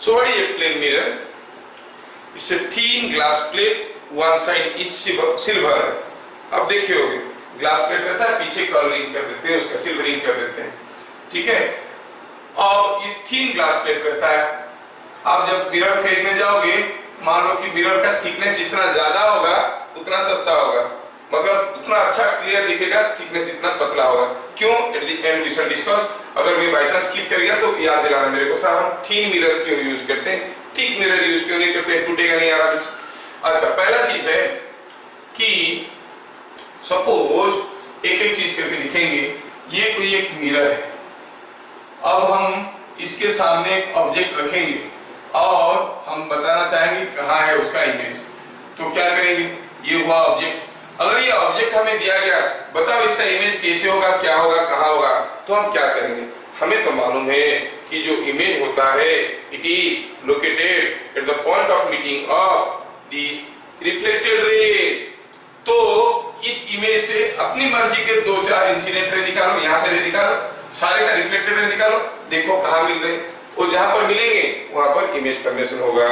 So what is a plane mirror? It's a thin glass plate, one side is silver. अब देखिए होगे glass plate रहता है, पीछे कलरिंग कर देते हैं, उसका सिल्वरिंग कर देते हैं, ठीक है। और ये थिन ग्लास प्लेट रहता है। आप जब मिरर खरीदने जाओगे, मान लो कि मिरर का थिकनेस जितना ज्यादा होगा उतना सस्ता होगा, मतलब उतना अच्छा क्लियर दिखेगा, थिकनेस जितना पतला होगा। क्यों? At the end we shall discuss. अगर मैं बाय चांस स्किप कर गया तो याद दिलाना मेरे को, सर हम थिन मिरर क्यों यूज करते हैं, थिक मिरर यूज क्यों नहीं करते, टूटेगा नहीं यार। अच्छा, पहला चीज है कि सपोज एक एक चीज करके लिखेंगे। ये कोई एक मिरर है, अब हम इसके सामने एक ऑब्जेक्ट रखेंगे और हम बताना चाहेंगे कहाँ है उसका इमेज, तो क्या करेंगे, ये हुआ ऑब्जेक्ट। अगर ये ऑब्जेक्ट हमें दिया गया, बताओ इसका इमेज कैसे होगा, क्या होगा, कहाँ होगा, तो हम क्या करेंगे। हमें तो मालूम है कि जो इमेज होता है it is located at the point of meeting of the reflected raise. तो इस इमेज से अपनी मर्जी के 2-4 इंसिडेंट रे निकालो, यहां से रे निकालो, सारे का रिफ्लेक्टेड रे निकालो, देखो कहां मिल रहे, और जहां पर मिलेंगे वहां पर इमेज फॉर्मेशन होगा।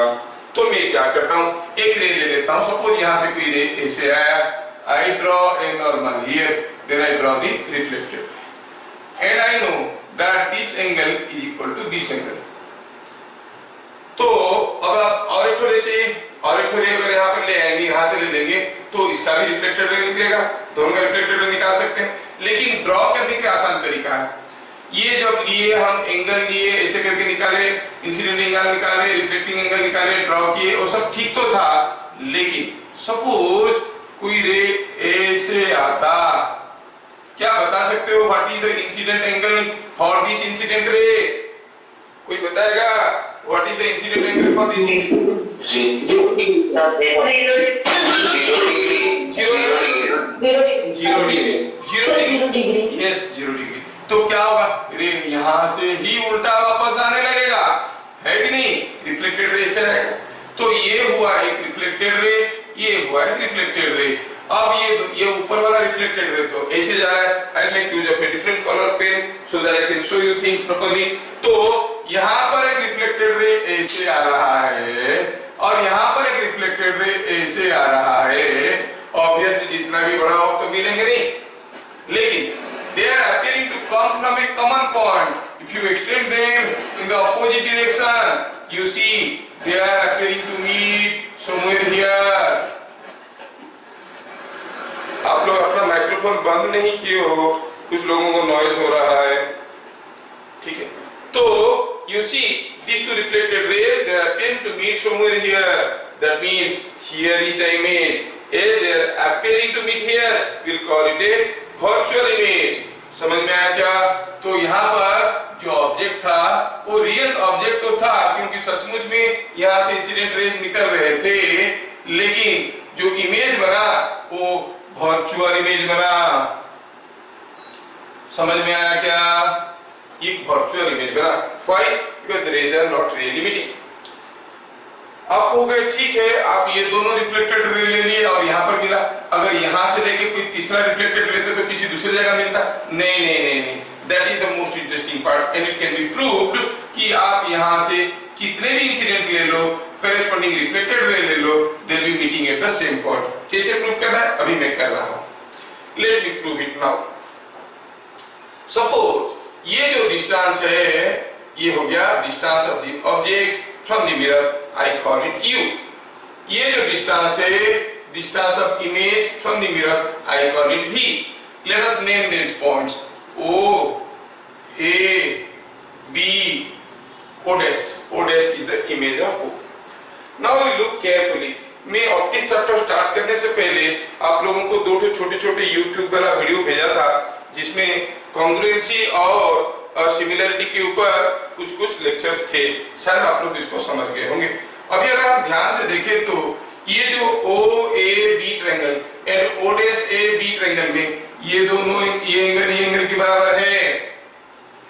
तो मैं क्या करता हूं, एक रे ले लेता हूं, सपोज यहां से कोई रे ऐसे आया, I draw a normal here, then I draw the reflected and I know that this angle is equal to this angle. तो अब और एक रे चाहिए, और एक रे अगर यहाँ पर ले आएंगे, यहाँ से ले लेंगे तो इसका भी रिफ्लेक्टेड रे निकलेगा, दोनों का रिफ्लेक्टेड रे निकाल सकते हैं। लेकिन ड्रॉ करने का आसान तरीका है, ये जब लिए हम एंगल लिए ऐसे करके निकाले, इंसिडेंट एंगल निकाले, रिफ्लेक्टिंग एंगल निकाले, ड्रॉ किए, वो सब ठीक तो था, लेकिन सपोज कोई रे ऐसे आता, क्या बता सकते हो what is the incident angle for this incident ray? कोई बताएगा what is the incident angle for this incident? Zero degree. Yes, 0 degree. तो क्या होगा, रे यहां से ही उल्टा वापस आने लगेगा, है कि नहीं, रिफ्लेक्टेड रे से रहेगा। तो ये हुआ एक रिफ्लेक्टेड रे, ये हुआ एक रिफ्लेक्टेड रे। अब ये ऊपर वाला रिफ्लेक्टेड रे तो ऐसे जा रहा है, I make use of a different colour pen so that I can show you things properly. तो यहां पर एक रिफ्लेक्टेड रे ऐसे आ रहा है और यहां पर एक रिफ्लेक्टेड रे ऐसे आ रहा है। ऑब्वियसली जितना भी बड़ा हो तो मिलेंगे नहीं, लेकिन they are appearing to come from a common point. If you extend them in the opposite direction, you see they are appearing to meet somewhere here. आप लोग अपना माइक्रोफोन बंद नहीं किए हो, कुछ लोगों को नॉइज हो रहा है, ठीक है। तो you see these two reflected rays, they are appearing to meet somewhere here. That means here is the image. As they are appearing to meet here, we'll call it a virtual image. समझ में आया क्या? तो यहाँ पर जो object था वो रियल ऑब्जेक्ट तो था, क्योंकि सचमुच में यहाँ से इंसिडेंट रेज निकल रहे थे, लेकिन जो इमेज बना वो वर्चुअल इमेज बना। समझ में आया क्या? एक वर्चुअल इमेज बना। Why? Because the rays are not really meeting. आप कहोगे ठीक है, आप ये दोनों रिफ्लेक्टेड रे ले लिए और यहाँ पर मिला, अगर यहाँ से लेके कोई तीसरा रिफ्लेक्टेड लेते तो किसी दूसरी जगह मिलता। नहीं नहीं नहीं नहीं, that is the most interesting part and it can be proved कि आप यहाँ से कितने भी इंसिडेंट ले लो, करेस्पॉन्डिंग रिफ्लेक्टेड रे ले लो, they will be meeting at the same point. कैसे प्रूव करना है अभी मैं कर रहा हूँ, let me prove it now. Suppose ये जो डिस्टेंस है ये हो गया distance of the object from the mirror, I call it U. ये जो distance है, distance of image from the mirror, I call it V. Let us name these points O, A, B, O dash. O dash is the image of O. Now we look carefully. मैं optics chapter start करने से पहले आप लोगों को 2 छोटे-छोटे YouTube वाला video भेजा था, जिसमें कॉन्ग्रुएंसी और सिमिलरिटी के ऊपर कुछ लेक्चर्स थे, शायद आप लोग इसको समझ गए होंगे। अभी अगर आप ध्यान से देखें तो ये जो O A B triangle and O dash A B triangle में ये दोनों ये एंगल के बराबर है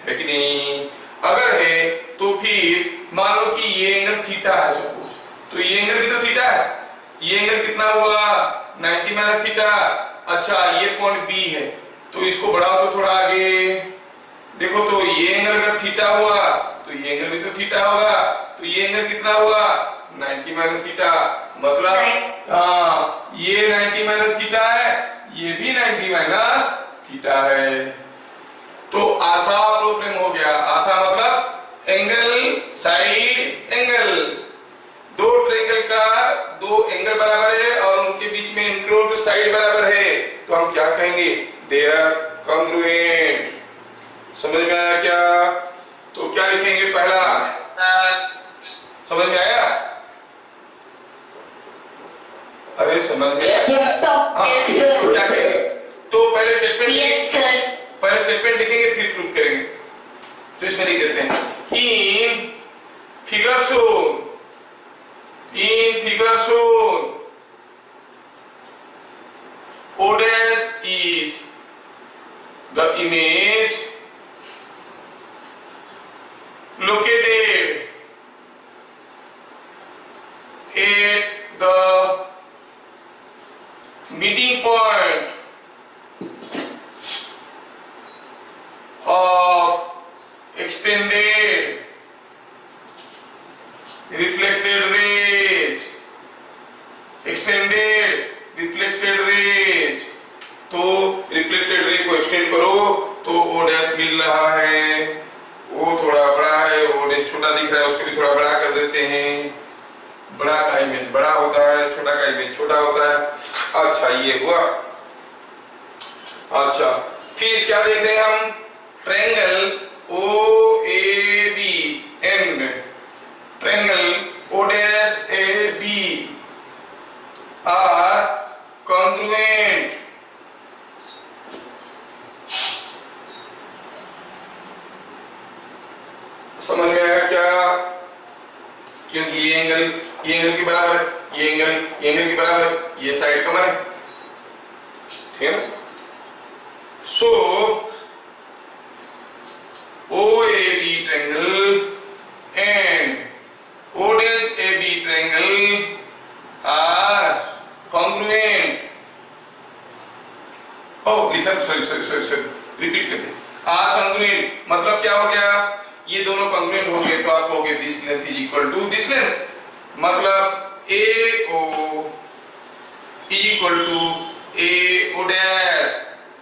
कि नहीं? अगर है तो फिर मान लो कि ये एंगल थीटा है सपोज, तो ये एंगल भी तो थीटा है। ये एंगल कितना हुआ? 90 माइनस थीटा। अच्छा, ये पॉइंट B है तो इसको बढ़ाओ तो थोड़ा आगे, देखो तो ये एंगल अगर थीटा हुआ तो ये एंगल भी तो थीटा होगा, तो ये एंगल कितना हुआ 90 माइनस थीटा, मतलब हाँ ये 90 माइनस थीटा है, ये भी 90 माइनस थीटा है। तो आसा प्रॉब्लम हो गया। आसा मतलब एंगल साइड एंगल, दो ट्रायंगल का दो एंगल बराबर है और उनके बीच में इंक्लूड साइड बराबर है, तो हम क्या कहेंगे दे आर कॉन्ग्रुएंट। समझ में आया क्या? तो क्या लिखेंगे पहला, समझ में आया? अरे समझ में आया? तो क्या कहेंगे, तो पहले स्टेटमेंट लिखेंगे फिर प्रूफ करेंगे। तो इसमें लिख देते हैं in figure shown O dash is the image located at the meeting point of extended reflected rays, extended reflected rays। तो रिफ्लेक्टेड रे को एक्सटेंड करो तो O डैश मिल रहा है, वो थोड़ा बड़ा है, O डैश छोटा दिख रहा है, उसको भी थोड़ा बड़ा कर देते हैं। बड़ा का इमेज बड़ा होता है, छोटा का इमेज छोटा होता है। अच्छा ये हुआ। अच्छा फिर क्या देख रहे हैं हम, triangle OAB and triangle O dash AB are congruent समझ में आया क्या? क्योंकि ये एंगल के बराबर है, ये एंगल के बराबर है, ये साइड कमर है, ठीक है ना? सो OAB triangle and O dash AB triangle are congruent। ओह लिखा, सॉरी रिपीट कर दे। आर कॉन्ग्रुएंट मतलब क्या हो गया, ये दोनों कॉन्ग्रुएंट हो गए तो आप कहोगे this length is equal to this length, मतलब AO is equal to AO dash.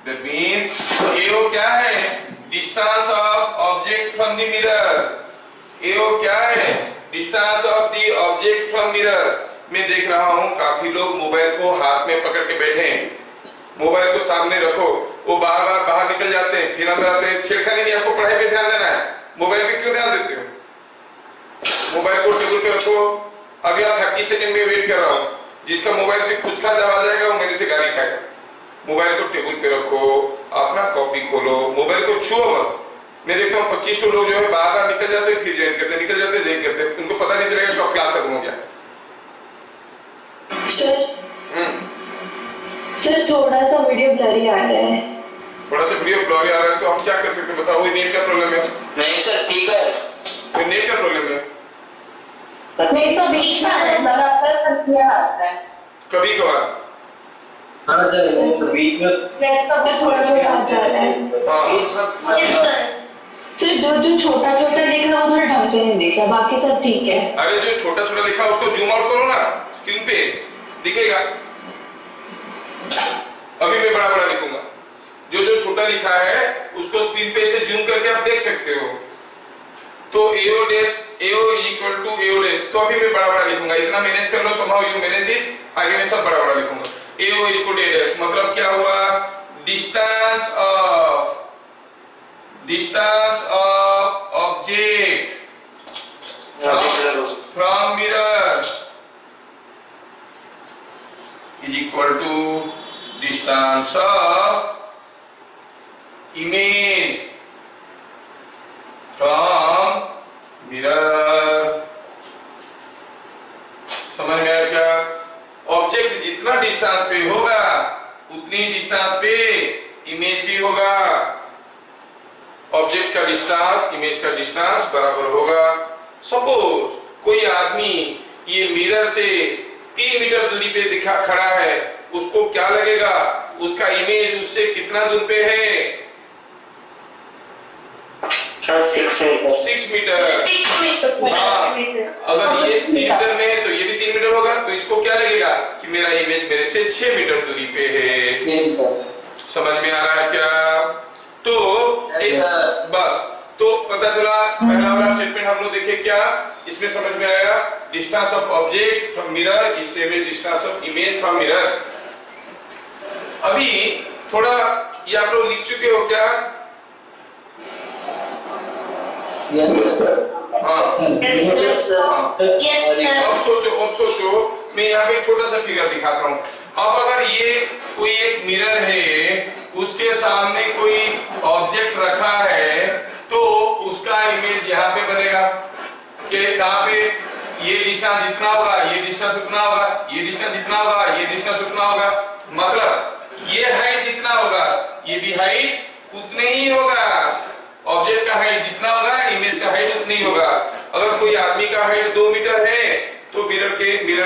That means AO क्या है, distance of object from the mirror. AO क्या है, distance of the object from mirror. मैं देख रहा हूं काफी लोग मोबाइल को हाथ में पकड़ के बैठे हैं, मोबाइल को सामने रखो, वो बार बार बाहर निकल जाते हैं फिर अंदर आते हैं। छेड़खानी नहीं, आपको पढ़ाई पे ध्यान देना है, मोबाइल पे क्यों ध्यान देते हो? मोबाइल को टेबल पे रखो। अभी आप 30 सेकंड में वेट कर रहा हूँ, जिसका मोबाइल से कुछ खास आवाज आएगा वो मेरे से गाली खाएगा। मोबाइल को टेबल पे रखो, अपना कॉपी खोलो, मोबाइल को छुओ मत। मैं देखता हूँ 25 लोग जो है बार बार निकल जाते हैं फिर ज्वाइन करते हैं, निकल जाते हैं ज्वाइन करते हैं, उनको पता नहीं चलेगा कब क्लास खत्म हो गया। सर थोड़ा सा वीडियो ब्लरी आ रहा है। थोड़ा सा वीडियो ब्लरी आ रहा है तो हम क्या कर सकते हैं बताओ? ये नेट का प्रॉब्लम है? नहीं सर ठीक है, ये नेट का प्रॉब्लम है। नहीं सर बीच में आता है कभी कभार। हाँ सर बीच में थोड़ा आ जा रहा है। सर जो छोटा छोटा लिखा है वो थोड़ा ढंग से नहीं दिखा, बाकी सब ठीक है। अरे जो छोटा छोटा लिखा है उसको जूम आउट करो ना, स्क्रीन पे दिखेगा। अभी मैं बड़ा बड़ा लिखूंगा, जो छोटा लिखा है उसको स्क्रीन पे से जूम करके आप देख सकते हो। तो AO dash AO equal to AO dash, तो अभी मैं बड़ा बड़ा लिखूंगा, इतना मैनेज कर लो, somehow you manage this। आगे मैं सब बड़ा बड़ा लिखूंगा। AO equal to A dash मतलब क्या हुआ, distance of object from mirror is equal to distance of image from mirror. समझ में आया क्या? ऑब्जेक्ट जितना डिस्टेंस पे होगा उतनी डिस्टेंस पे इमेज भी होगा। ऑब्जेक्ट का डिस्टेंस इमेज का डिस्टेंस बराबर होगा। सपोज कोई आदमी ये मिरर से 3 मीटर दूरी पे दिखा खड़ा है, उसको क्या लगेगा उसका इमेज उससे कितना दूर पे है? Sir 6 metre 6 metre. हाँ, अगर ये 3 मीटर में है तो ये भी 3 मीटर होगा, तो इसको क्या लगेगा कि मेरा इमेज मेरे से 6 मीटर दूरी पे है। समझ में आ रहा है क्या? तो इस बस तो पता चला पहला वाला स्टेटमेंट हम लोग देखे क्या इसमें समझ में आया, distance of object from mirror is same as distance of image from mirror. अभी थोड़ा ये आप लोग लिख चुके हो क्या? Yes sir. हाँ, अब सोचो मैं यहाँ पे छोटा सा फिगर दिखाता हूँ। अब अगर ये कोई एक मिरर है, उसके सामने कोई ऑब्जेक्ट रखा है, तो उसका इमेज यहाँ पे बनेगा कि कहाँ पे ये डिस्टेंस जितना होगा ये डिस्टेंस उतना होगा, ये डिस्टेंस जितना होगा ये डिस्टेंस उतना होगा। मतलब ये हाइट जितना होगा ये भी हाइट उतने ही होगा। ऑब्जेक्ट का हाइट जितना होगा इमेज का हाइट उतना ही होगा। अगर कोई आदमी का हाइट 2 मीटर है तो मिरर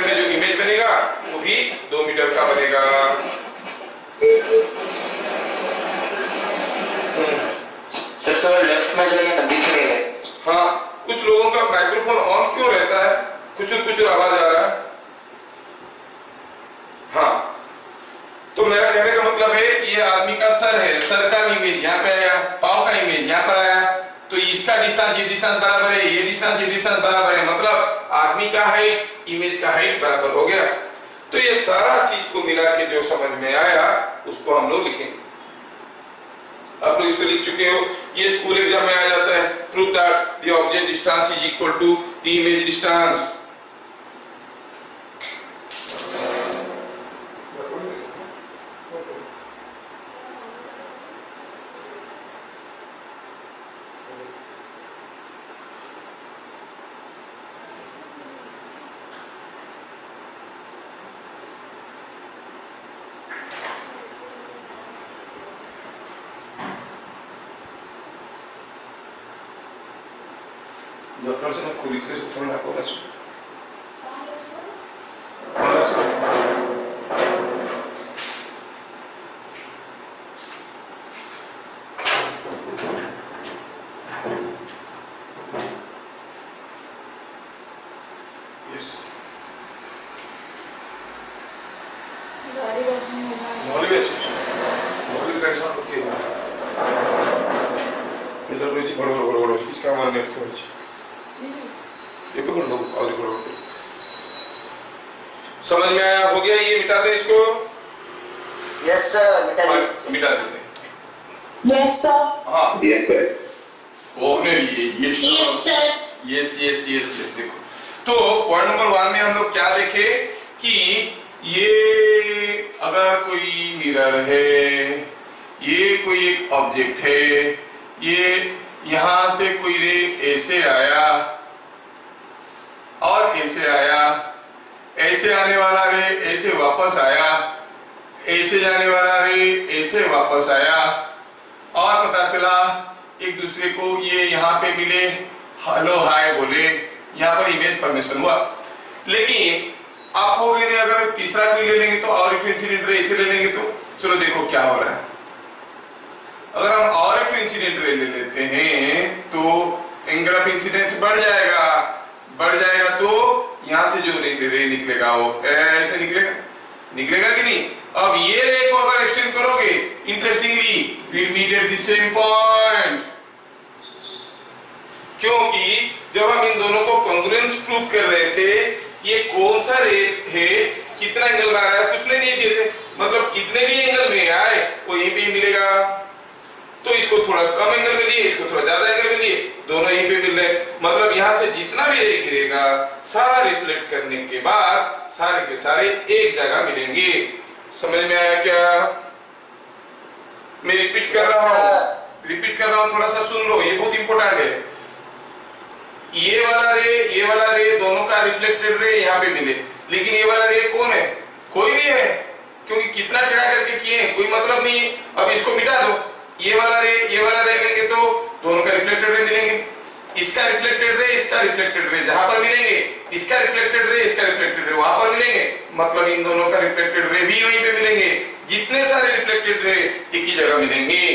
में जो इमेज बनेगा वो भी 2 मीटर का बनेगा। तो लेफ्ट में जो ये दिख रही है। हाँ, कुछ लोगों का माइक्रोफोन ऑन क्यों रहता है? कुछ आवाज आ रहा है। हाँ, तो मेरा कहने का मतलब है ये आदमी का सर है, सर का इमेज यहाँ पे आया, पाँव का इमेज यहाँ पर आया, तो इसका डिस्टेंस ये डिस्टेंस बराबर है, ये डिस्टेंस बराबर है, मतलब आदमी का हाइट इमेज का हाइट बराबर हो गया। तो ये सारा चीज को मिला के जो समझ में आया उसको हम लोग लिखेंगे। आप लोग इसको लिख चुके हो, ये स्कूल एग्जाम में आ जाता है, prove that the object distance is equal to the image distance. Doctor, se nos cubrió que se pone la población. समझ में आया? हो गया? ये मिटा दे इसको। यस सर, मिटा देते। Yes sir. हाँ, Yes, sir. होने लिए यस देखो। तो पॉइंट नंबर 1 में हम लोग क्या देखे कि ये अगर कोई मिरर है, ये कोई एक ऑब्जेक्ट है, ये यहां से कोई रे ऐसे आया और ऐसे आया, ऐसे आने वाला रे ऐसे वापस आया, ऐसे जाने वाला रे ऐसे वापस आया, और पता चला एक दूसरे को ये यहाँ पे मिले, हेलो हाय बोले, यहाँ पर इमेज फॉर्मेशन हुआ। लेकिन आप हो गए अगर तीसरा कोई ले लेंगे तो और एक इंसिडेंट रे ऐसे ले लेंगे तो चलो देखो क्या हो रहा है। अगर हम और एक इंसिडेंट रे ले लेते हैं तो एंगल ऑफ इंसिडेंस बढ़ जाएगा तो यहाँ से जो रे निकलेगा वो ऐसे निकलेगा कि नहीं? अब ये रे को अगर एक्सटेंड करोगे, interestingly will meet at the same point, क्योंकि जब हम इन दोनों को कॉन्ग्रुएंस प्रूव कर रहे थे, ये कौन सा रे है, कितना एंगल में आ रहा है कुछ नहीं दिए थे, मतलब कितने भी एंगल में आए वो यहीं पे ही मिलेगा। तो इसको थोड़ा कम एंगल में लिए, इसको थोड़ा ज्यादा एंगल में लिए, दोनों यहीं पे मिल रहे, मतलब यहाँ से जितना भी रे गिरेगा सारा रिफ्लेक्ट करने के बाद सारे के सारे एक जगह मिलेंगे। समझ में आया क्या? मैं रिपीट कर रहा हूँ, थोड़ा सा सुन लो, ये बहुत इंपॉर्टेंट है। ये वाला रे दोनों का रिफ्लेक्टेड रे यहाँ पे मिले, लेकिन ये वाला रे कौन है? कोई भी है, क्योंकि कितना टेढ़ा करके किए कोई मतलब नहीं। अब इसको मिटा दो, ये वाला रे लेंगे तो दोनों का रिफ्लेक्टेड रे मिलेंगे, इसका रिफ्लेक्टेड रे जहां पर मिलेंगे, इसका रिफ्लेक्टेड रे वहां पर मिलेंगे, मतलब इन दोनों का रिफ्लेक्टेड रे भी वहीं पे मिलेंगे। जितने सारे रिफ्लेक्टेड रे एक ही जगह मिलेंगे।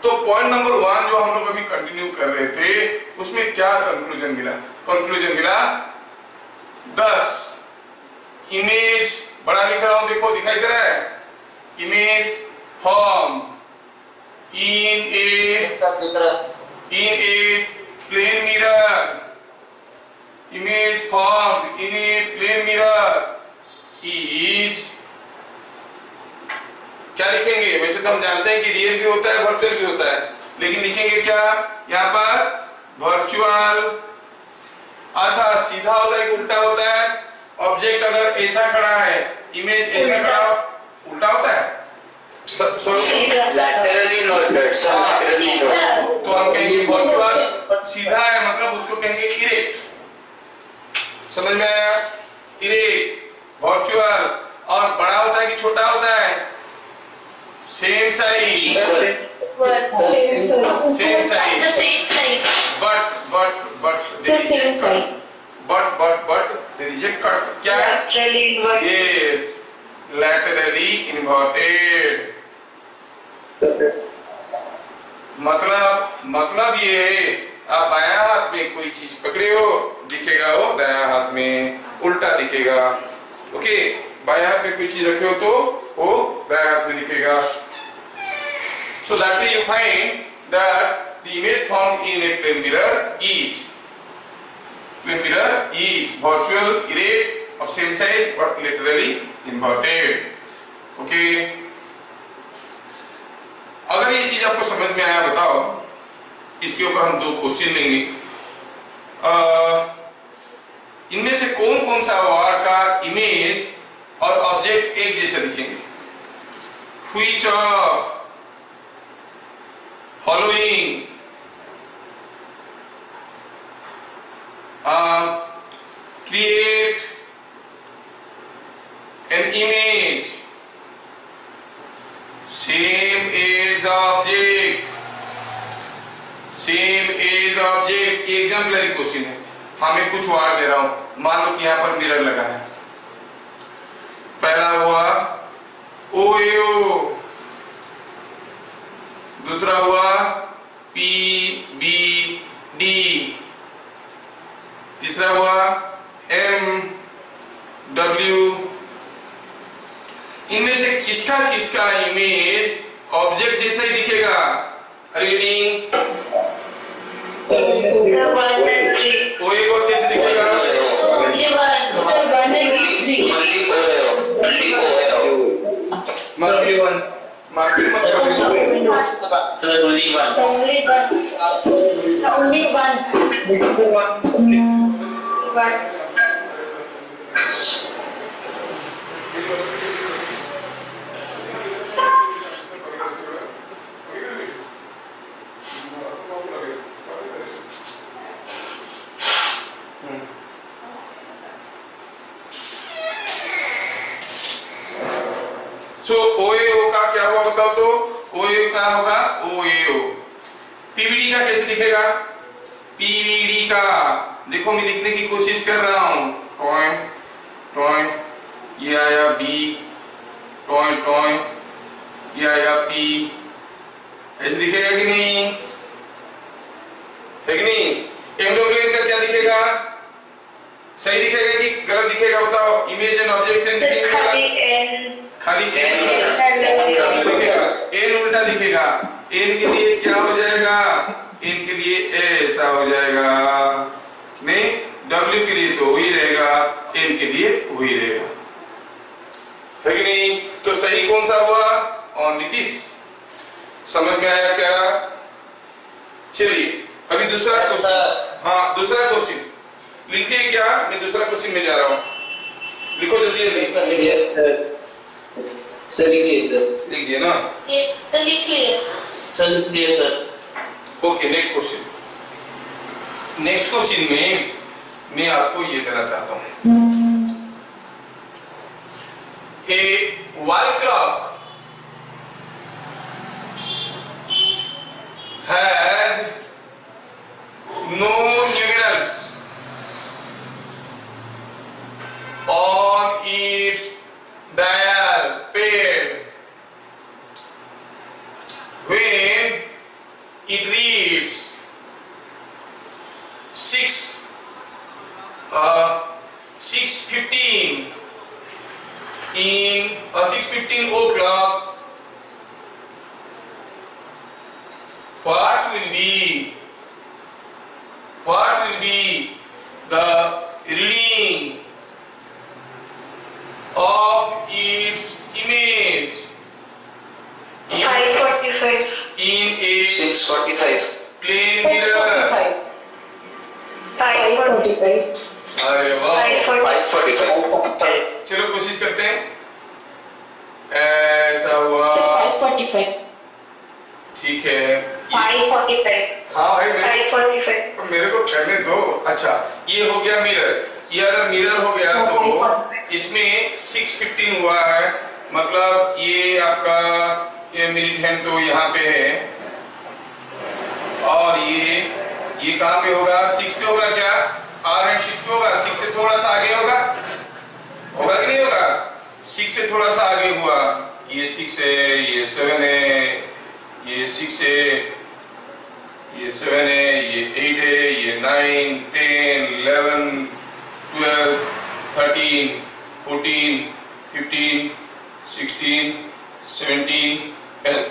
तो पॉइंट नंबर 1 जो हम लोग अभी कंटिन्यू कर रहे थे उसमें क्या कंक्लूजन मिला? कंक्लूजन मिला 10 इमेज, बड़ा लिख रहा हूं, देखो दिखाई दे रहा है, image form in a plane mirror, image form in a plane mirror is, क्या लिखेंगे? वैसे तो हम जानते हैं कि रियल भी होता है वर्चुअल भी होता है, लेकिन लिखेंगे क्या यहाँ पर? वर्चुअल। अच्छा, सीधा होता है कि उल्टा होता है? ऑब्जेक्ट अगर ऐसा खड़ा है, इमेज ऐसा खड़ा, उल्टा होता है? laterally rotated, sir, laterally rotated. तो हम कहेंगे वर्चुअल सीधा है, मतलब उसको कहेंगे इरेक्ट। समझ में आया? Erect, virtual. और बड़ा होता है कि छोटा होता है? Same size, same size, but there is a cut, but there is a cut, क्या है? Yes, laterally inverted। मतलब ये है, आप बायां हाथ में कोई चीज पकड़े हो, दिखेगा वो दायां हाथ में उल्टा दिखेगा। ओके, बायां हाथ में कोई चीज रखे हो तो वो दायां हाथ में दिखेगा। So that way you find that the image formed in a plane mirror is virtual, erect, of same size but laterally inverted. Okay. अगर ये चीज आपको समझ में आया बताओ, इसके ऊपर हम 2 क्वेश्चन लेंगे। इनमें से कौन कौन सा वर्ड का इमेज और ऑब्जेक्ट एक जैसे दिखेंगे? Which of following create an image same as the object, same as the object? Exemplary question है, हाँ मैं कुछ वर्ड दे रहा हूं, मान लो कि यहां पर मिरर लगा है। पहला हुआ ओयो, दूसरा हुआ PBD, तीसरा हुआ MW। इनमें से किसका किसका इमेज ऑब्जेक्ट जैसा ही दिखेगा? रीडिंग ओए को कैसे दिखेगा? मार्किंग मत करो Sir, only one. सो OAO का क्या हुआ बताओ तो? OAO का होगा OAO। PVD का कैसे दिखेगा? PVD का देखो, मैं लिखने की कोशिश कर रहा हूं, पॉइंट पॉइंट, ये आया B, पॉइंट पॉइंट, ये आया P, ऐसे दिखेगा कि नहीं? है कि नहीं? MWN का क्या दिखेगा? सही दिखेगा कि गलत दिखेगा बताओ? इमेज एंड ऑब्जेक्ट सेम दिखेगा, खाली N दिखेगा, N उल्टा दिखेगा। N के लिए क्या हो जाएगा? N के लिए ऐसा हो जाएगा, नहीं? W के लिए तो वही रहेगा, N के लिए वही रहेगा, है कि नहीं? तो सही कौन सा हुआ? Only this. समझ में आया क्या? चलिए अभी दूसरा क्वेश्चन। हाँ, दूसरा क्वेश्चन लिखिए। क्या? मैं दूसरा क्वेश्चन में जा रहा हूँ, लिखो जल्दी जल्दी। सर लिखिए सर। लिख दिए ना? सर लिखिए sir. Okay, next question. Next question में मैं आपको ये देना चाहता हूं, a wall clock has no numerals on its dial pad when 6:15 in 6:15 o'clock, what will be the reading of its image in 5:45. a 6:45. plane mirror? 5:45. अरे वाह, 5:45. चलो कोशिश करते हैं। ऐसा हुआ, 5:45. ठीक है। 5:45. हाँ भाई, 5:45. मेरे को करने दो। अच्छा, ये हो गया मिरर। ये अगर मिरर हो गया तो इसमें 6:15 हुआ है, मतलब ये आपका ये मिनट हैंड तो यहाँ पे है, और ये कहाँ पे होगा? 6 पे होगा क्या? आर एंड 6 पे होगा। 6 से थोड़ा सा आगे होगा कि नहीं होगा? 6 से थोड़ा सा आगे हुआ। ये 6 है, ये 7 है, ये 6 है, ये 7 है, ये 8 है, ये 9, 10, 11, 12, 13, 14, 15, 16, 17, 12।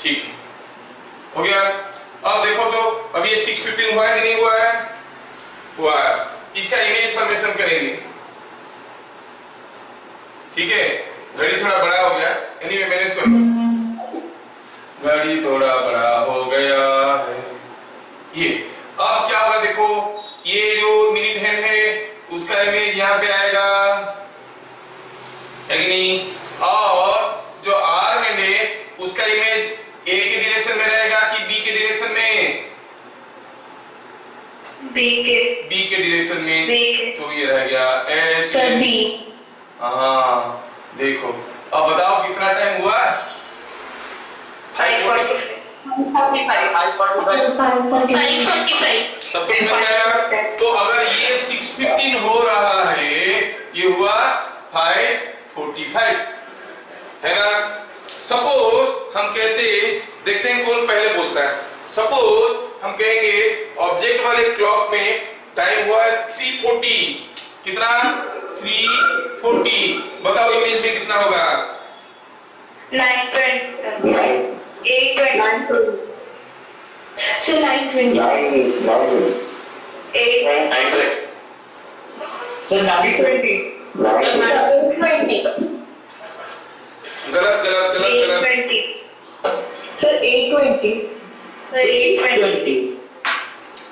ठीक है, हो गया। अब देखो तो अब ये 6:15 हुआ है कि नहीं हुआ है? हुआ है। इसका इमेज फॉर्मेशन करेंगे, ठीक है। घड़ी थोड़ा बड़ा हो गया, एनीवे मैनेज करो। घड़ी थोड़ा बड़ा हो गया है। ये अब क्या होगा? देखो, ये जो मिनट हैंड है उसका इमेज यहाँ पे आएगा, है कि नहीं? और जो आर हैंड है उसका इमेज ए के डायरेक्शन में रहेगा कि बी के डायरेक्शन में? बी के डायरेक्शन में। बी के। तो ये रह गया एस। Sir B. हाँ, देखो अब बताओ कितना टाइम हुआ? 5:45. 5:45. सबको समझ में आया? तो अगर ये 6:15 हो रहा है, ये हुआ 5:45, है ना? सपोज हम कहते, देखते हैं कौन पहले बोलता है। सपोज हम कहेंगे ऑब्जेक्ट वाले क्लॉक में टाइम हुआ है 3:40। कितना? 3:40। बताओ इमेज में कितना होगा? 9:20. 8:20. सर 9:20. 8:20. सर 9:20. गलत गलत गलत गलत। 8:20. सर 8:20. 8:20.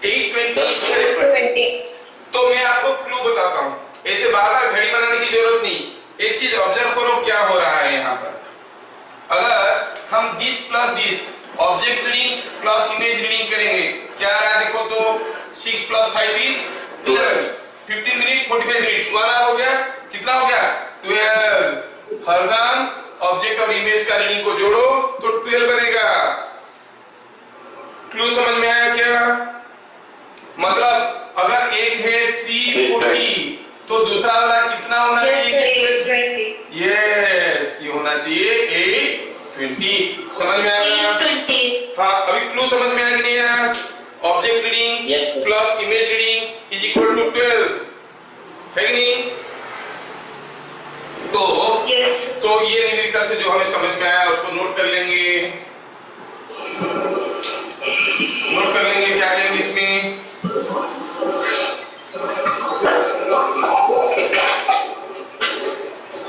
8:20। तो मैं आपको क्लू बताता हूँ, ऐसे बार बार घड़ी बनाने की जरूरत नहीं। एक चीज ऑब्जर्व करो क्या हो रहा है यहाँ पर। अगर हम this plus this object reading plus image reading करेंगे, क्या आ रहा है? देखो तो 6 + 5 = 12। 15 मिनट 45 मिनट वाला हो गया। कितना हो गया? 12। हरदम ऑब्जेक्ट और इमेज का रीडिंग को जोड़ो तो 12 बनेगा। क्लू समझ में आया क्या? मतलब अगर एक है 3:40 तो दूसरा वाला कितना होना चाहिए? 8:20. यस, ये होना चाहिए 8:20। समझ में आया? 8:20. हाँ, अभी क्लू समझ में आया कि नहीं आया? Object reading plus image reading = 12, है कि नहीं? तो ये निम्नलिखित से जो हमें समझ में आया उसको नोट कर लेंगे। क्या करेंगे इसमें?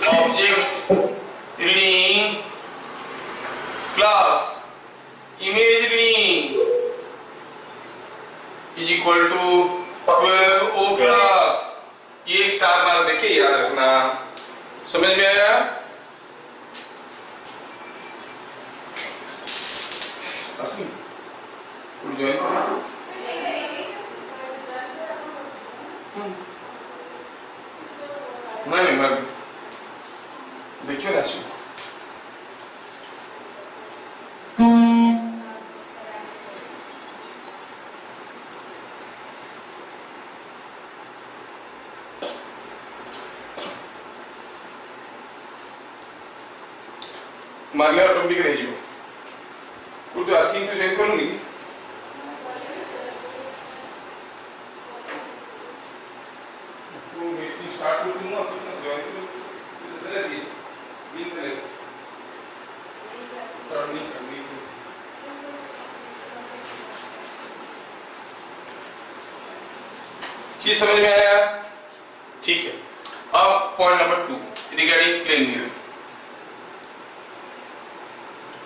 Object reading plus image reading = 12 o'clock। ये स्टार मार देके याद रखना। समझ में आया? नहीं, देखियो ना। मारले ऑटोमेटिक रह जाओ। कुछ आस्किंग टू जॉइन करूंगी। तो मीटिंग स्टार्ट करूंगा कुछ ना ज्वाइन करें बिल करें टर्निंग करनी चीज समझ में आया? ठीक है। अब point number 2 regarding plane mirror.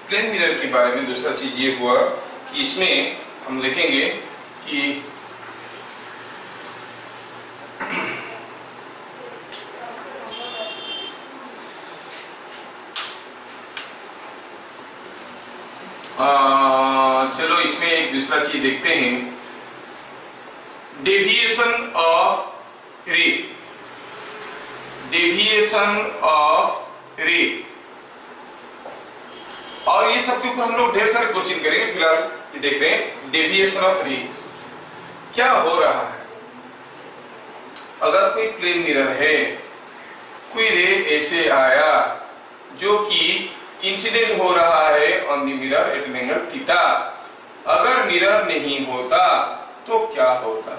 Plane mirror के बारे में दूसरा चीज ये हुआ कि इसमें हम देखेंगे कि चलो इसमें एक दूसरा चीज देखते हैं, डेविएशन ऑफ रे। डेविएशन ऑफ रे, और ये सब के ऊपर हम लोग ढेर सारे क्वेश्चन करेंगे। फिलहाल ये देख रहे हैं डेविएशन ऑफ रे क्या हो रहा है। अगर कोई प्लेन मिरर है, कोई रे ऐसे आया जो कि इंसिडेंट हो रहा है on the mirror at an angle theta, अगर मिरर नहीं होता तो क्या होता?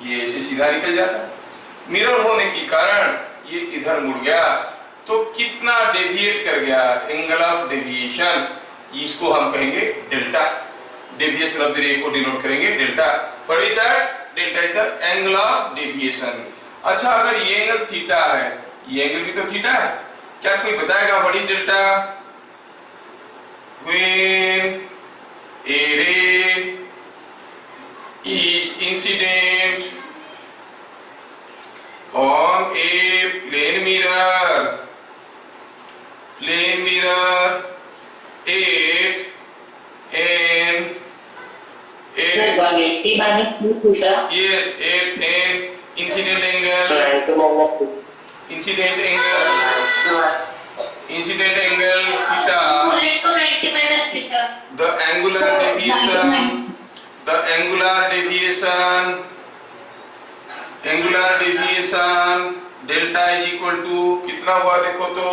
ये ऐसे सीधा निकल जाता। मिरर होने के कारण ये इधर मुड़ गया, तो कितना डेविएट कर गया, एंगल ऑफ डेविएशन, इसको हम कहेंगे डेल्टा। डेविएशन ऑफ द रे को डिनोट करेंगे delta. What is that? Delta is the angle of deviation. अच्छा, अगर ये एंगल थीटा है, ये एंगल भी तो थीटा है, क्या कोई बताएगा what is delta? When a ray is incident on a plane mirror at an 180 minus 2 theta. yes at an incident angle theta, 90 minus theta. the angular deviation delta is equal to कितना हुआ? देखो तो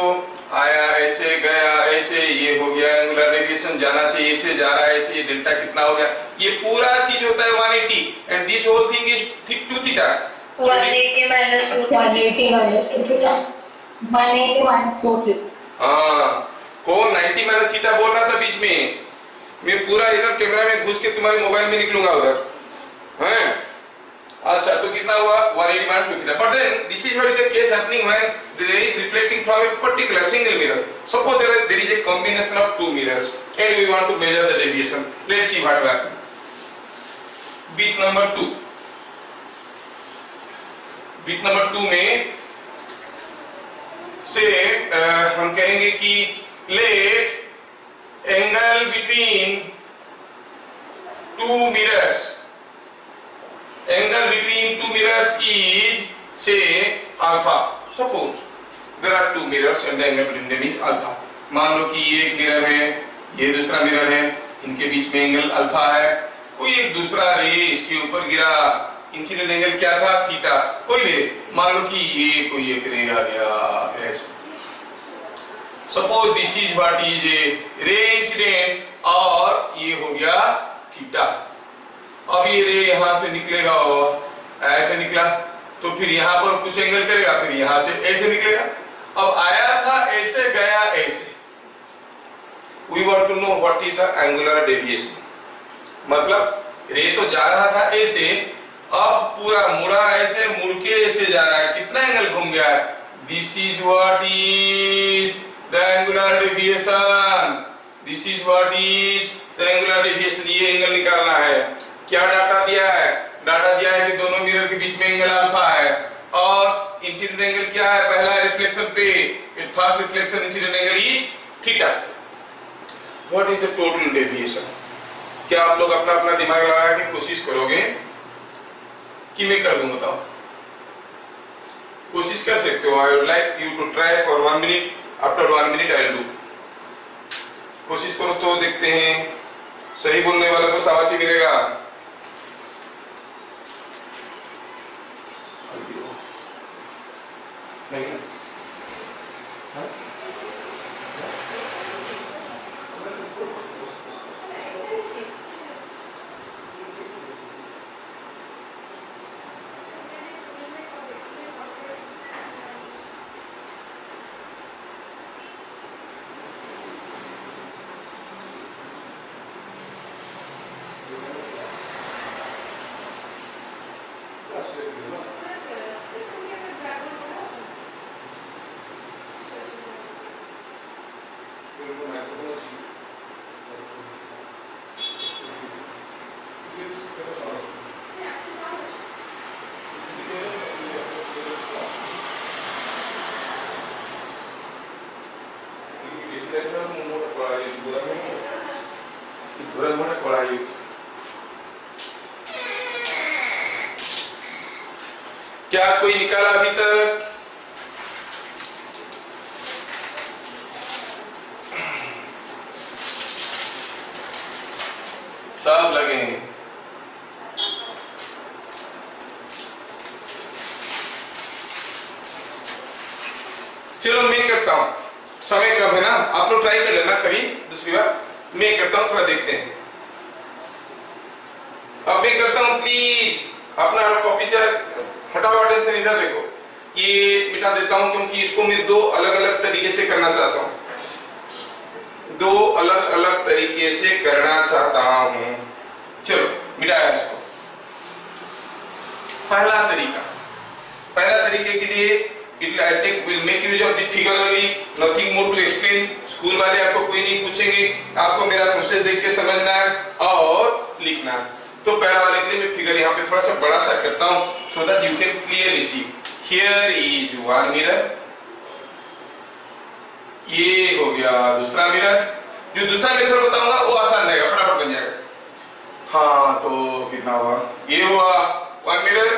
आया ऐसे गया ऐसे, ये हो गया एंगुलर डेविएशन, जाना चाहिए ऐसे, जा रहा है ऐसे, ये डेल्टा कितना हो गया? ये पूरा चीज होता है 180 and this whole thing is 2 theta. 180 minus 2 theta. 180 minus 2 theta. 180 minus 2 theta. हाँ, कौन 90 माइनस थीटा बोल रहा था बीच में? मैं पूरा इधर कैमरा में घुस के तुम्हारे मोबाइल में निकलूंगा उधर, हैं? अच्छा, तो कितना हुआ? 180 minus 2 theta. But then this is what is the case happening when the ray is reflecting from a particular single mirror. Suppose there is a combination of two mirrors and we want to measure the deviation. Let's see what will happen. Bit number 2. Bit number 2 में से हम कहेंगे कि let angle between two mirrors is say alpha. Suppose there are two mirrors and the angle between them is alpha. मान लो कि ये एक mirror है, ये दूसरा मिरर है, इनके बीच में एंगल अल्फा है। कोई एक दूसरा रे इसके ऊपर गिरा, इंसिडेंट एंगल क्या था? थीटा। कोई भी मान लो कि ये कोई एक रे आ गया ऐसे। Suppose this is what is a ray incident और ये हो गया थीटा। अब ये रे यहां से निकलेगा और ऐसे निकला, तो फिर यहां पर कुछ एंगल करेगा, फिर यहां से ऐसे निकलेगा। अब आया था ऐसे, गया ऐसे। We want to know what is the angular deviation. मतलब रे तो जा रहा था ऐसे, अब पूरा मुड़ा ऐसे, मुड़ के ऐसे जा रहा है, कितना एंगल घूम गया है? This is what is the angular deviation. This is what is the angular deviation. ये एंगल निकालना है। क्या डाटा दिया है? डाटा दिया है कि दोनों मिरर के बीच में एंगल अल्फा है और इंसिडेंट एंगल क्या है? पहला रिफ्लेक्शन पे first reflection incident angle is theta. What is the total deviation? क्या आप लोग अपना अपना दिमाग लगा के कोशिश करोगे कि मैं कर दूं? बताओ, कोशिश कर सकते हो। I would like you to try for 1 minute. After 1 minute I will do. कोशिश करो तो देखते हैं, सही बोलने वाले को शाबाशी मिलेगा। नहीं हाँ? क्या कोई निकाला अभी तक? सब लगे हैं। चलो मैं करता हूं, समय कम है ना, आप लोग ट्राई कर लेना कभी दूसरी बार। मैं करता हूं, थोड़ा देखते हैं। अब मैं करता हूं, प्लीज अपना कॉपी से हटाओ, अटेंशन इधर देखो। ये मिटा देता हूं क्योंकि इसको मैं दो अलग अलग तरीके से करना चाहता हूं, दो अलग अलग तरीके से करना चाहता हूं। चलो मिटाया इसको। पहला तरीके के लिए it will make use of the figure only, nothing more to explain। School वाले आपको कोई नहीं पूछेंगे, आपको मेरा प्रोसेस देख के समझना है और लिखना है। तो पहला वाले के लिए मैं फिगर यहाँ पे थोड़ा सा बड़ा सा करता हूँ so that you can clearly see। Here is one mirror, ये हो गया दूसरा मिरर। जो दूसरा मेथड बताऊंगा वो आसान रहेगा, फटाफट बन जाएगा। हाँ तो कितना हुआ, ये हुआ वन मिरर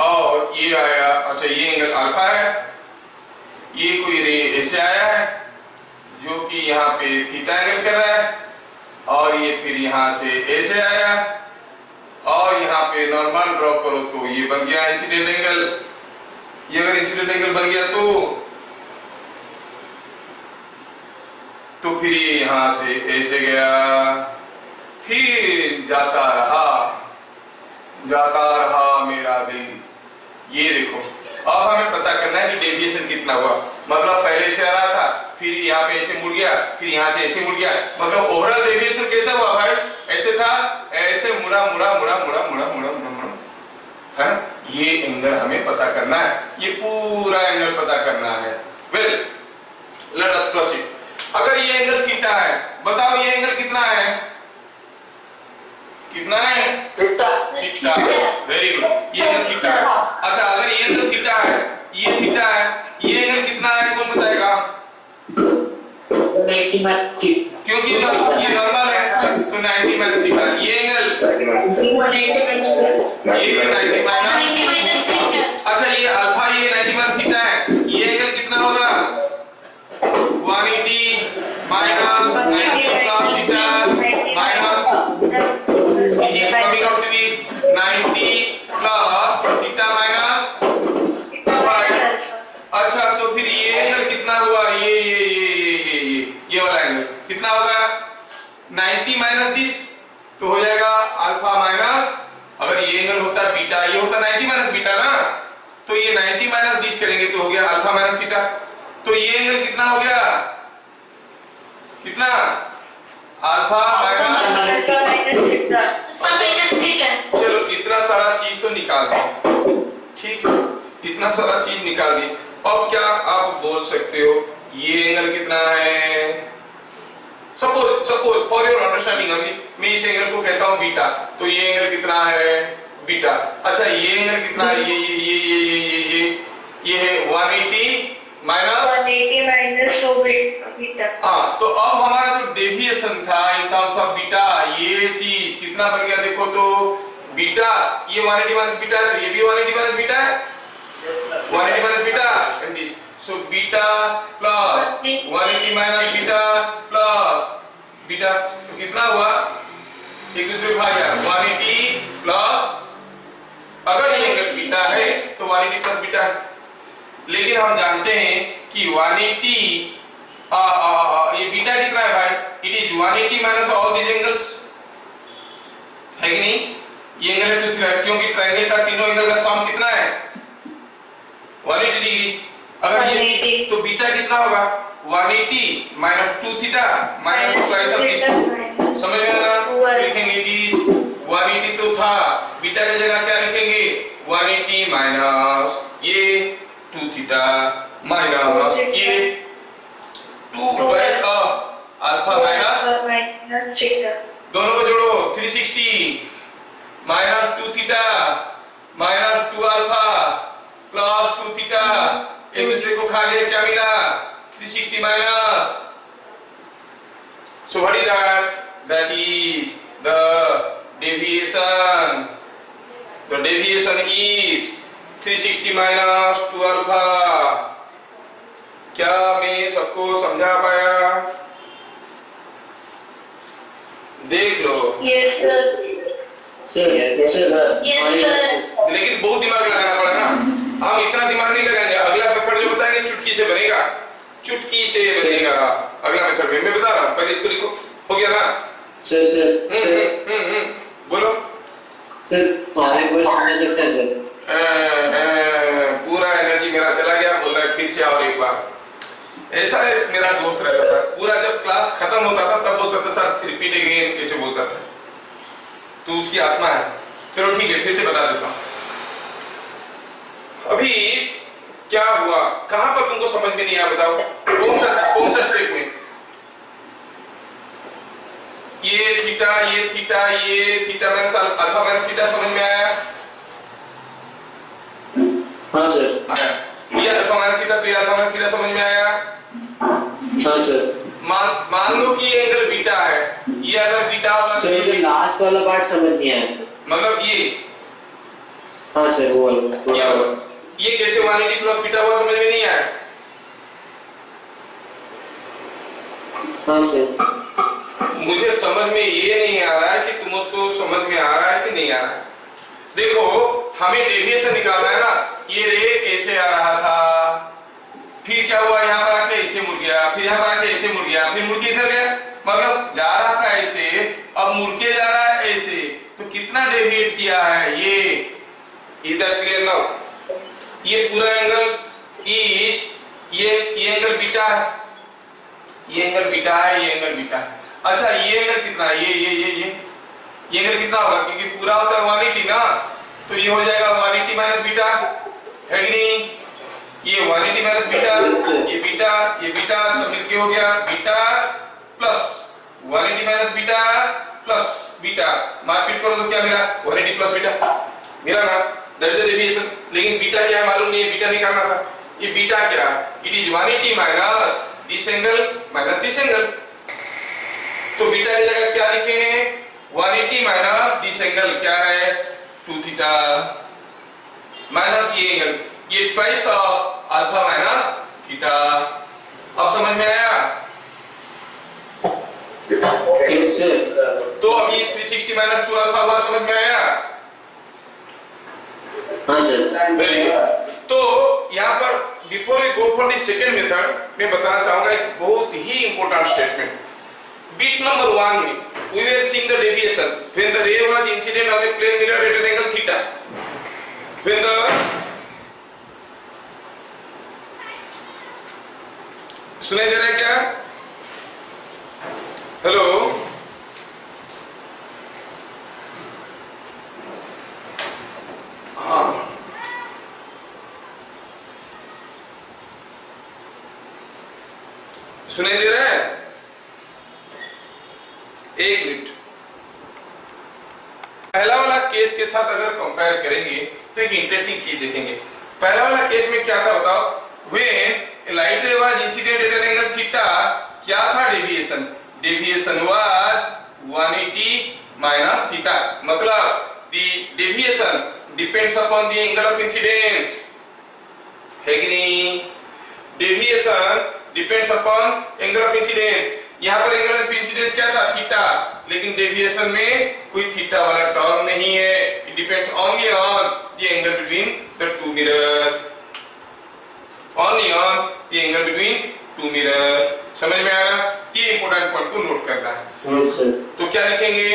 और ये आया, अच्छा ये एंगल अल्फा है, ये कोई रे ऐसे आया है जो कि यहाँ पे थीटा एंगल कर रहा है, और ये फिर यहाँ से ऐसे आया और यहाँ पे नॉर्मल ड्रॉ करो तो ये बन गया इंसिडेंट एंगल। ये अगर इंसिडेंट एंगल बन गया तो फिर ये यहाँ से ऐसे गया, फिर जाता रहा मेरा दिल। ये देखो, अब हमें पता करना है कि डेविएशन कितना हुआ। मतलब पहले से आ रहा था, फिर यहाँ पे ऐसे मुड़ गया, फिर यहाँ से ऐसे मुड़ गया, मतलब ओवरऑल डेविएशन कैसा हुआ भाई? ऐसे था, ऐसे मुड़ा है। ये एंगल हमें पता करना है, ये पूरा एंगल पता करना है। Well let us proceed. अगर ये एंगल थीटा है, बताओ ये एंगल कितना है? कितना है? थीटा। वेरी गुड, ये एंगल थीटा है। अच्छा अगर ये एंगल थीटा है, ये थीटा है, ये एंगल कितना है कौन बताएगा? 90 माइनस थीटा, क्योंकि ये नॉर्मल है तो 90 माइनस थीटा। ये एंगल ये 90 माइनस, अच्छा ये अल्फा, ये 90 माइनस थीटा है, ये एंगल कितना होगा? 180 माइनस 90 प्लस थीटा माइनस, ये coming out to be 90 plus theta minus. अच्छा तो फिर ये एंगल कितना हुआ? ये वाला एंगल कितना होगा? 90 माइनस दिस तो हो जाएगा अल्फा माइनस, अगर ये एंगल होता बीटा, ये होता 90 माइनस बीटा ना, तो ये 90 माइनस दिस करेंगे तो हो गया अल्फा माइनस थीटा। तो ये एंगल कितना हो गया? कितना? Alpha minus. चलो इतना सारा चीज तो निकाल दी, ठीक है, इतना सारा चीज निकाल दी। अब क्या आप बोल सकते हो ये एंगल कितना है? Suppose for your understanding only मैं इस एंगल को कहता हूं बीटा, तो ये एंगल कितना है? बीटा। अच्छा ये एंगल कितना है? ये है 180 माइनस बीटा। हाँ तो अब हमारा जो डेविएशन था इन टर्म्स ऑफ बीटा, ये चीज कितना बन गया देखो तो बीटा, ये 180 माइनस बीटा है, ये भी 180 माइनस बीटा है, 180 minus beta and this, so beta plus 180 minus beta plus beta, तो कितना हुआ? एक दूसरे को भाग गया 180 प्लस, अगर ये एंगल बीटा है तो 180 प्लस बीटा है, लेकिन हम जानते हैं कि 180 ये बीटा कितना है भाई? It is 180 minus all these angles, है कि नहीं? ये एंगल है 2 थीटा, क्योंकि ट्रायंगल का तीनों एंगल का सम कितना है? 180 डिग्री। अगर ये तो बीटा कितना होगा? 180 माइनस 2 थीटा माइनस 2 का सब दिस, समझ में आ रहा? लिखेंगे इट इज 180 तो था, बीटा की जगह क्या लिखेंगे? 180 माइनस ये 2 थीटा माइनस ये 2 ट्वाइस अल्फा माइनस थीटा, दोनों को जोड़ो 360 minus 2 theta minus 2 alpha plus 2 theta, एक दूसरे को खा गए, क्या मिला? 360 minus the deviation is 360 minus 2 alpha. क्या मैं सबको समझा पाया? देख लो। Yes sir. Sir Yes sir. लेकिन बहुत दिमाग लगाना पड़ा ना। हम इतना दिमाग नहीं लगाएंगे। अगला मेथड जो बताएंगे चुटकी से बनेगा। चुटकी से बनेगा अगला मेथड में। मैं बता रहा हूँ, पहले इसको लिखो। हो गया ना? सर बोलो। सर हमारे क्वेश्चन समझ सकते हैं सर? पूरा एनर्जी मेरा चला गया, बोल रहा है फिर से और एक बार। ऐसा मेरा दोस्त रहता था, पूरा जब क्लास खत्म होता था तब बोलता था सर रिपीट अगेन, ऐसे बोलता था। तो उसकी आत्मा है। चलो ठीक है, फिर से बता देता हूँ। अभी क्या हुआ, कहां पर तुमको समझ में नहीं आया बताओ? कौन सा स्टेप में? ये theta minus alpha minus theta समझ में आया? हाँ सर। आया। ये अल्फा माइनस थीटा, तो ये अल्फा माइनस थीटा समझ में आया? हाँ सर। मान लो कि ये एंगल बीटा है, ये अगर बीटा होगा सर ये लास्ट वाला पार्ट समझ नहीं आया। मतलब ये हाँ सर वो वाला। ये कैसे 180 प्लस बीटा हुआ, समझ में नहीं आया? हाँ सर। मुझे समझ में ये नहीं आ रहा है कि तुम उसको समझ में आ रहा है कि नहीं आ रहा है। देखो हमें डेविएशन निकालना है ना। ये रे ऐसे आ रहा था, फिर क्या हुआ, यहाँ पर आके ऐसे मुड़ गया, फिर यहाँ पर आके ऐसे मुड़ गया, फिर मुड़ के इधर गया। मतलब जा रहा था ऐसे, अब मुड़ के जा रहा है ऐसे। तो कितना डेविएट किया है ये? इधर क्लियर ना? ये पूरा एंगल इज ये एंगल बीटा है, ये एंगल बीटा है, ये एंगल बीटा है। अच्छा ये एंगल कितना है? ये एंगल कितना होगा? क्योंकि पूरा होता है 180 ना, तो ये हो जाएगा 180 माइनस बीटा, है कि नहीं? ये 180 माइनस बीटा, ये बीटा सब मिलके हो गया beta plus 180 minus beta plus beta. मारपीट करो तो क्या मिला? 180 प्लस बीटा मिला ना? That is the deviation. लेकिन बीटा क्या है मालूम नहीं है, बीटा निकालना था। ये बीटा क्या है? It is 180 minus this angle minus this angle. तो बीटा की जगह क्या लिखे हैं? 180 माइनस दिस एंगल क्या है? 2 थीटा माइनस ये एंगल, ये twice of alpha minus theta. अब समझ में आया? तो अब ये 360 माइनस 2 अल्फा हुआ, समझ में आया? हाँ सर। Very good. तो यहाँ पर before we go for the second method मैं बताना चाहूंगा एक बहुत ही इंपॉर्टेंट स्टेटमेंट। Bit number 1 में we were seeing the deviation when the ray was incident on a plane mirror at an angle theta. When the सुनाई दे रहा है क्या? हेलो, हाँ सुनाई दे रहा है? एक मिनट। पहला वाला केस के साथ अगर कंपेयर करेंगे तो एक इंटरेस्टिंग चीज देखेंगे। पहला वाला केस में क्या था बताओ? When a light ray was incident at an angle theta, क्या था deviation? Deviation was 180 minus theta। मतलब the deviation depends upon the angle of incidence, है कि नहीं? Deviation depends upon angle of incidence। यहाँ पर एंगल ऑफ इंसिडेंस क्या था? थीटा। लेकिन डेविएशन में कोई थीटा वाला टर्म नहीं है। It depends only on the angle between the two mirror, only on the angle between to mirror. समझ में आ रहा? ये इंपॉर्टेंट पॉइंट को नोट करना है। Yes sir. तो क्या लिखेंगे?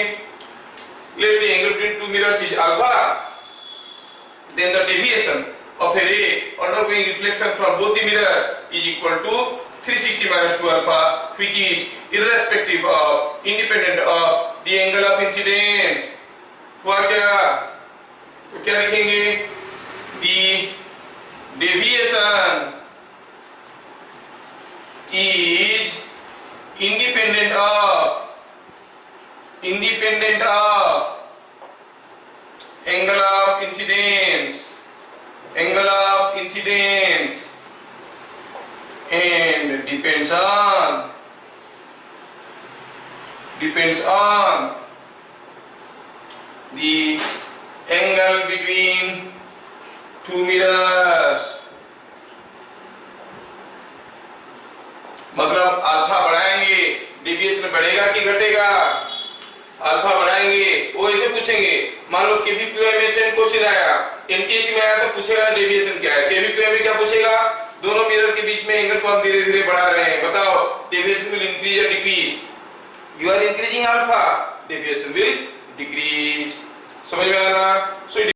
Let the angle between two mirrors is alpha, then the deviation of a ray undergoing reflection from both the mirrors is equal to 360 minus 2 alpha, which is irrespective of, independent of the angle of incidence। हुआ क्या? तो क्या लिखेंगे? The deviation is independent of angle of incidence, angle of incidence, and depends on the angle between two mirrors। मतलब alpha बढ़ाएंगे deviation बढ़ेगा कि घटेगा? अल्फा बढ़ाएंगे, वो ऐसे पूछेंगे। मान लो केवीपीआई में से क्वेश्चन आया, एनटीएस में आया तो पूछेगा डेविएशन क्या है। केवीपीआई में क्या पूछेगा? दोनों मिरर के बीच में एंगल को आप धीरे धीरे बढ़ा रहे हैं, बताओ डेविएशन विल इंक्रीज या decrease? You are increasing alpha, deviation will decrease. समझ में आ रहा? सो